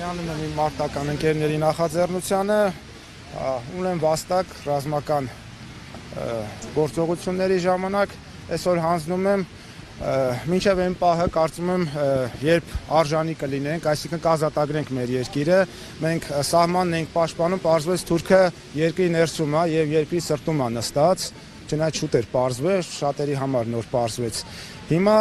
Միանում եմ իմ մարտական ընկերների նախաձեռնությանը, ունեմ վաստակ ռազմական գործողությունների ժամանակ, այսօր հանձնում եմ, մինչև այն պահը կարծում եմ, երբ արժանի կլինենք, այսինքն կազատագրենք մեր երկիրը, մենք սահմանն ենք պաշտպանում, պարզվեց թուրքը երկրի ներսում է եւ երկրի սրտում է նստած, չնայած շուտ էր պարզվել, շատերի համար նոր պարզվեց։ Հիմա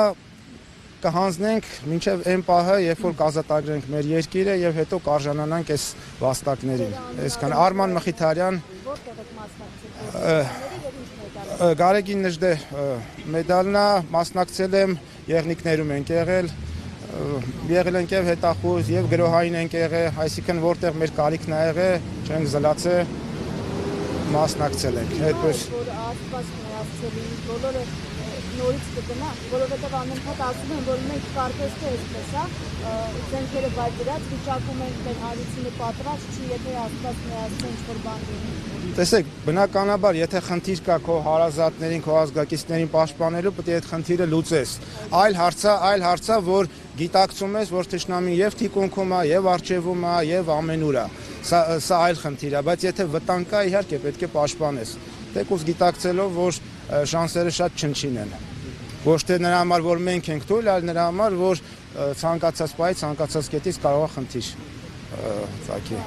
կհանձնենք մինչև այն պահը, երբ որ կազատագրենք մեր երկիրը եւ հետո կարժանանանք այս վաստակներին։ Այսքան Արման Մխիթարյան, Գարեգին Նժդե մեդալն է, մասնակցել եմ, եղնիկներում ենք եղել ենք եւ հետախուզ եւ գրոհային ենք եղել, այսինքն որտեղ մեր կարիքն ա եղել, չենք զլացել, մասնակցել ենք։ Այդպես նորից կգնա, որովհետև անընդհատ ասում են, որ մենք կարծես թե այսպես է, զենքերը վայրդրած վիճակում ենք, մեր հարուցինը պատրաստ չի, եթե Աստված միացնի ինչ-որ բան լինի։ Տեսեք, բնականաբար, եթե խնդիր կա քո հարազատներին, քո ազգակիցներին պաշտպանելու, պետք է այդ խնդիրը լուծես։ Այլ հարց է, որ գիտակցում ես, որ թշնամին եւ թիկունքում է, եւ արջևում է, եւ ամենուր է։ Սա այլ խնդիր է, բայց եթե վտանգ կա, իհարկե պետք է պաշտպանես։ Թեկուզ գիտակցելով, որ շանսերը շատ չնչին են։ Ոչ թե նրա համար, որ մենք ենք թույլ, այլ նրա համար, որ ցանկացած պահի, ցանկացած կետից կարող է խնդիր ծագի։